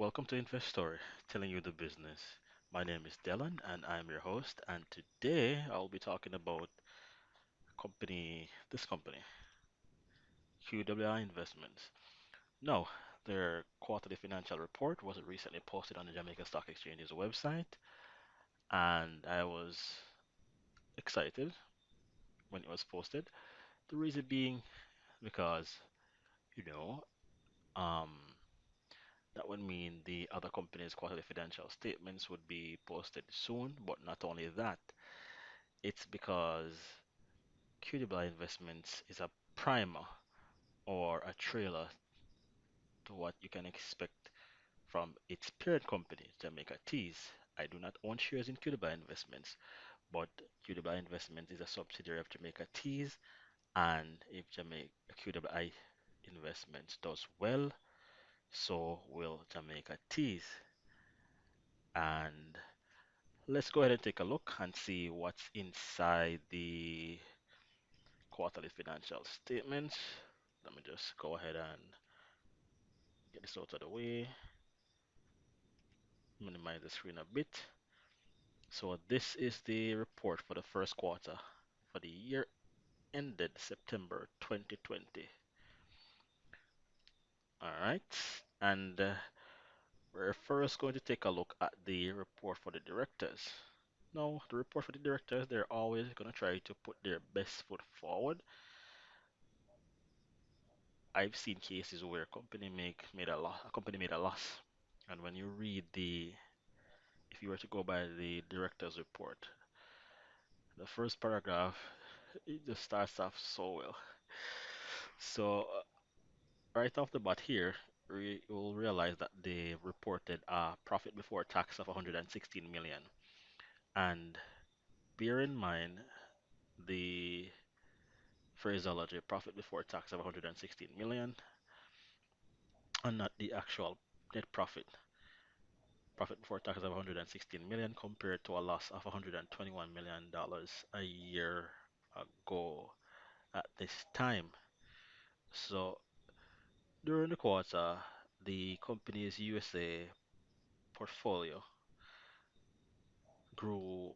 welcome to Invest Story, telling you the business. My name is Dylan and I'm your host, and today I'll be talking about this company, QWI Investments. Now, their quarterly financial report was recently posted on the Jamaica Stock Exchange's website, and I was excited when it was posted. The reason being because, you know, um, that would mean the other company's quarterly financial statements would be posted soon, but not only that, it's because QWI Investments is a primer or a trailer to what you can expect from its parent company, Jamaica Teas. I do not own shares in QWI Investments, but QWI Investments is a subsidiary of Jamaica Teas, and if Jamaica QWI Investments does well, so will Jamaica Teas. And let's go ahead and take a look and see what's inside the quarterly financial statements. Let me just go ahead and get this out of the way, minimize the screen a bit. So this is the report for the first quarter for the year ended September 2020. All right, and we're first going to take a look at the report for the directors. Now, the report for the directors, they're always going to try to put their best foot forward. I've seen cases where a company made a loss, and when you read if you were to go by the director's report, the first paragraph, it just starts off so well. So, right off the bat here, we will realize that they reported a profit before tax of 116 million. And bear in mind the phraseology, profit before tax of 116 million, and not the actual net profit. Profit before tax of 116 million compared to a loss of 121 million dollars a year ago at this time. So during the quarter, the company's USA portfolio grew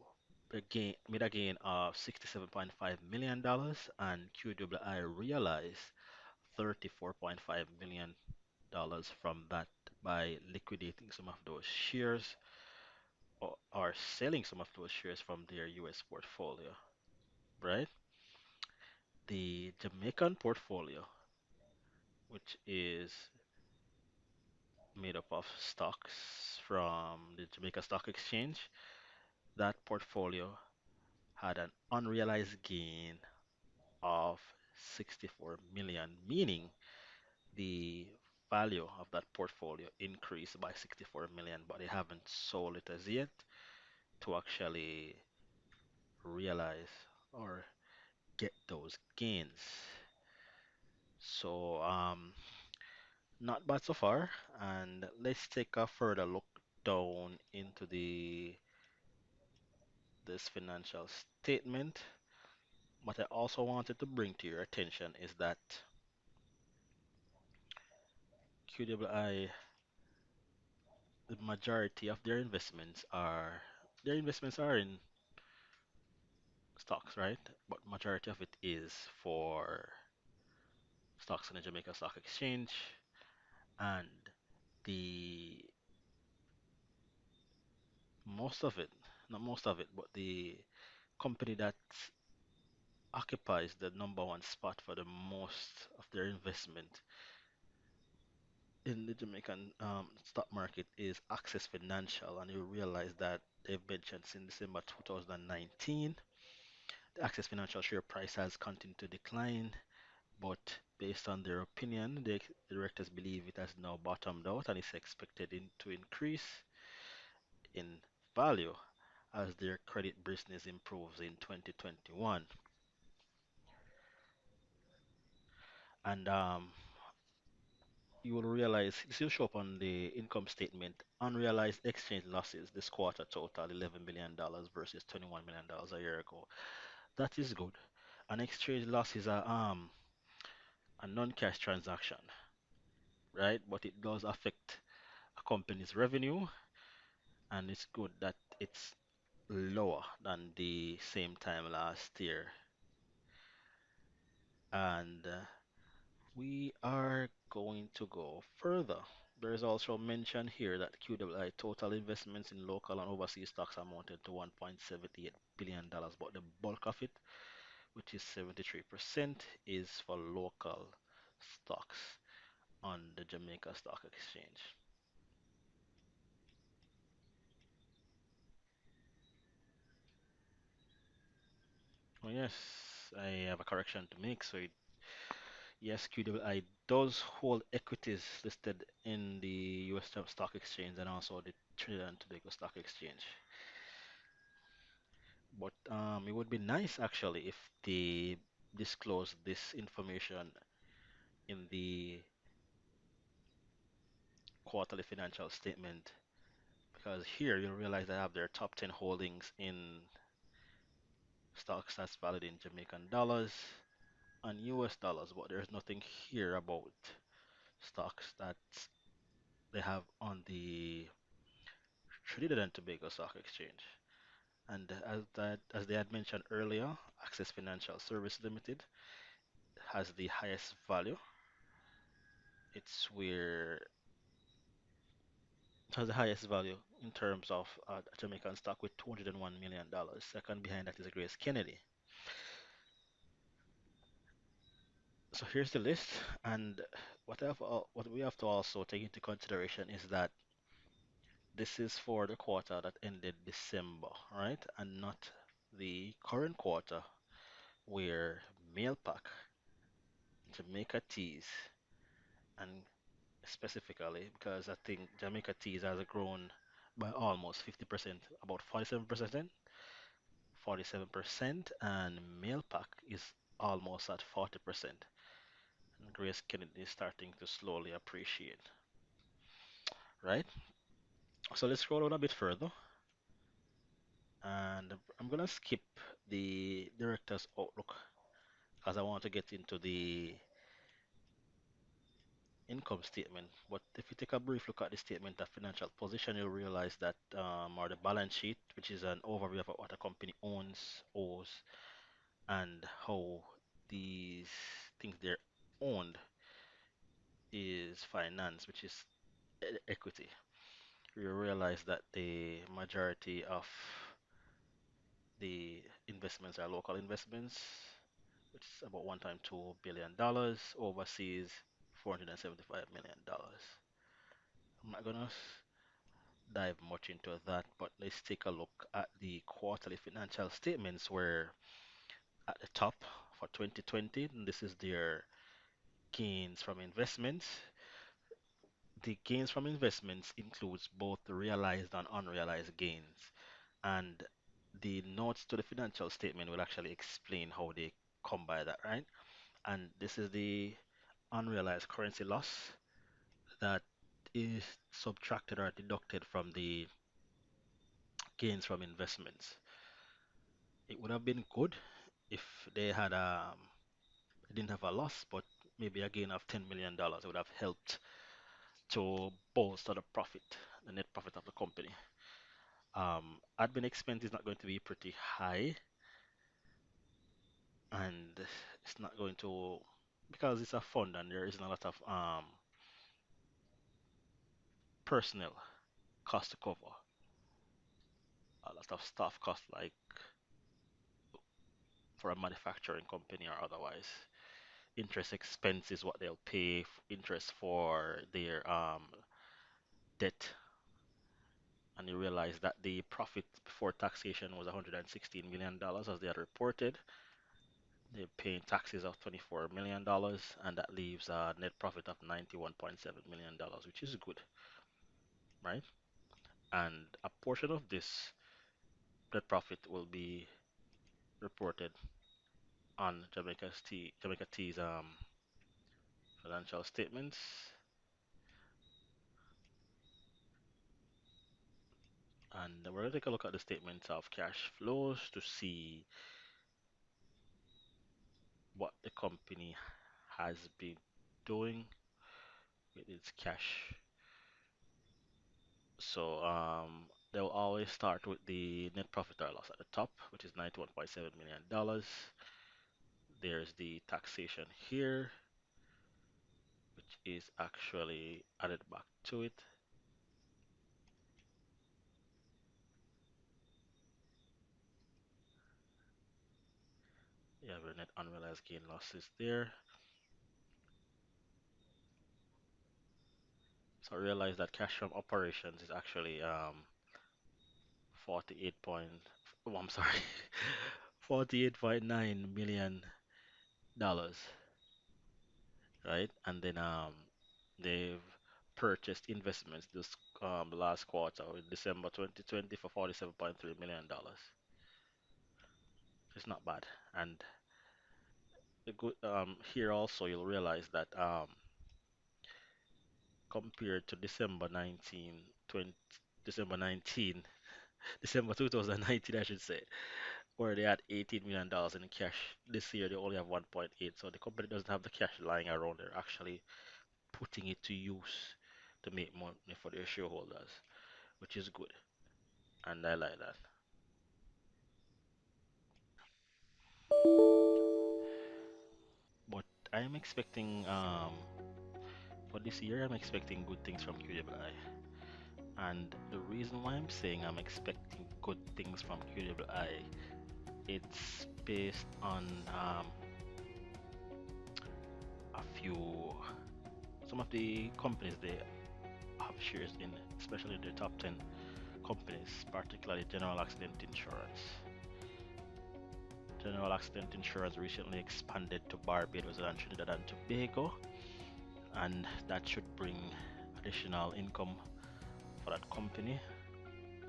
made a gain of $67.5 million dollars, and QWI realized $34.5 million from that by liquidating some of those shares or selling some of those shares from their US portfolio, right? The Jamaican portfolio, which is made up of stocks from the Jamaica Stock Exchange, that portfolio had an unrealized gain of 64 million, meaning the value of that portfolio increased by 64 million, but they haven't sold it as yet to actually realize or get those gains. So, not bad so far. And let's take a further look down into the this financial statement. What I also wanted to bring to your attention is that QWI, the majority of their investments are in stocks, right? But majority of it is for stocks on the Jamaica Stock Exchange, and the most of it, not most of it, but the company that occupies the number one spot for the most of their investment in the Jamaican stock market is Access Financial, and you realize that they've mentioned since December 2019, the Access Financial share price has continued to decline, but based on their opinion, the directors believe it has now bottomed out and is expected to increase in value as their credit business improves in 2021. And you will realize this will show up on the income statement. Unrealized exchange losses this quarter total $11 million versus $21 million a year ago. That is good. An exchange loss is a non-cash transaction, right? But it does affect a company's revenue, and it's good that it's lower than the same time last year. And we are going to go further. There is also mention here that QWI total investments in local and overseas stocks amounted to $1.78 billion, but the bulk of it, which is 73%, is for local stocks on the Jamaica Stock Exchange. Oh, yes, I have a correction to make. Yes, QWI does hold equities listed in the US Stock Exchange and also the Trinidad and Tobago Stock Exchange. But it would be nice actually if they disclose this information in the quarterly financial statement, because here you'll realize they have their top 10 holdings in stocks that's valued in Jamaican dollars and US dollars, but there's nothing here about stocks that they have on the Trinidad and Tobago Stock Exchange. And as they had mentioned earlier, Access Financial Service Limited has the highest value. It's where has the highest value in terms of Jamaican stock with $201 million. Second behind that is Grace Kennedy. So here's the list, and what we have to also take into consideration is that this is for the quarter that ended December, right? And not the current quarter where Mailpack, Jamaica Teas, and specifically because I think Jamaica Teas has grown by almost 50%, about 47%, and Mailpack is almost at 40%. And Grace Kennedy is starting to slowly appreciate, right? So let's scroll down a bit further, and I'm gonna skip the director's outlook because I want to get into the income statement. But if you take a brief look at the statement of financial position, you'll realize that, or the balance sheet, which is an overview of what a company owns, owes, and how these things they're owned is finance, which is equity. You realize that the majority of the investments are local investments, which is about $1.2 billion, overseas $475 million. I'm not gonna dive much into that, but let's take a look at the quarterly financial statements where at the top for 2020, and this is their gains from investments. The gains from investments includes both the realized and unrealized gains, and the notes to the financial statement will actually explain how they come by that, right? And this is the unrealized currency loss that is subtracted or deducted from the gains from investments. It would have been good if they didn't have a loss, but maybe a gain of $10 million would have helped to bolster the profit, the net profit of the company. Admin expense is not going to be pretty high, and it's not going to because it's a fund and there isn't a lot of personnel cost to cover, a lot of staff cost like for a manufacturing company or otherwise. Interest expense is what they'll pay interest for their debt, and you realize that the profit before taxation was $116 million as they had reported. They're paying taxes of $24 million, and that leaves a net profit of $91.7 million, which is good, right? And a portion of this net profit will be reported on Jamaica Tea's financial statements. And we're going to take a look at the statements of cash flows to see what the company has been doing with its cash. So they'll always start with the net profit or loss at the top, which is $91.7 million. There's the taxation here, which is actually added back to it. You have your net unrealized gain losses there. So realize that cash from operations is actually 48 point, oh, I'm sorry, $48.9 million, right? And then they've purchased investments this last quarter in December 2020 for $47.3 million. It's not bad. And the good here also you'll realize that compared to December 19, December 2019, I should say, where they had $18 million in cash. This year they only have 1.8. So the company doesn't have the cash lying around. They're actually putting it to use to make money for their shareholders, which is good, and I like that. But I'm expecting for this year I'm expecting good things from QWI. And the reason why I'm saying I'm expecting good things from QWI, it's based on a few some of the companies they have shares in, especially the top 10 companies, particularly General Accident Insurance. General Accident Insurance recently expanded to Barbados and Trinidad and Tobago, and that should bring additional income for that company,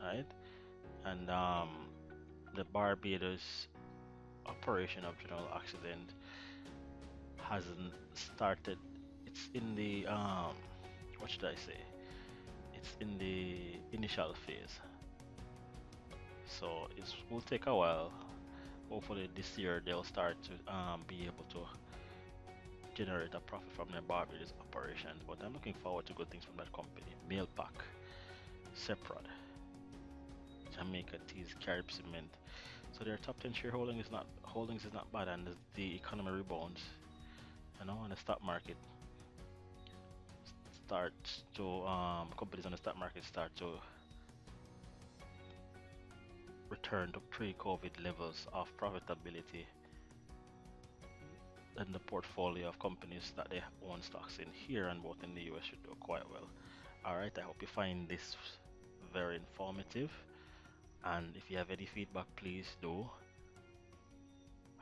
right? And the Barbados operation of General Accident hasn't started. It's in the what should I say? It's in the initial phase, so it will take a while. Hopefully this year they'll start to be able to generate a profit from their Barbados operations. But I'm looking forward to good things from that company. Mailpack, Seprod, Jamaica Teas, Carib Cement. So their top 10 shareholding is not holdings is not bad, and the economy rebounds, and the stock market starts to companies on the stock market start to return to pre-COVID levels of profitability, then the portfolio of companies that they own stocks in here and both in the US should do quite well. Alright, I hope you find this very informative. And if you have any feedback, please do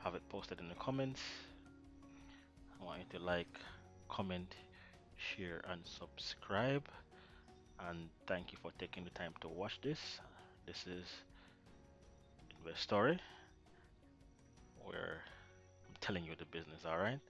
have it posted in the comments. I want you to like, comment, share, and subscribe. And thank you for taking the time to watch this. This is Invest Story, where I'm telling you the business, alright?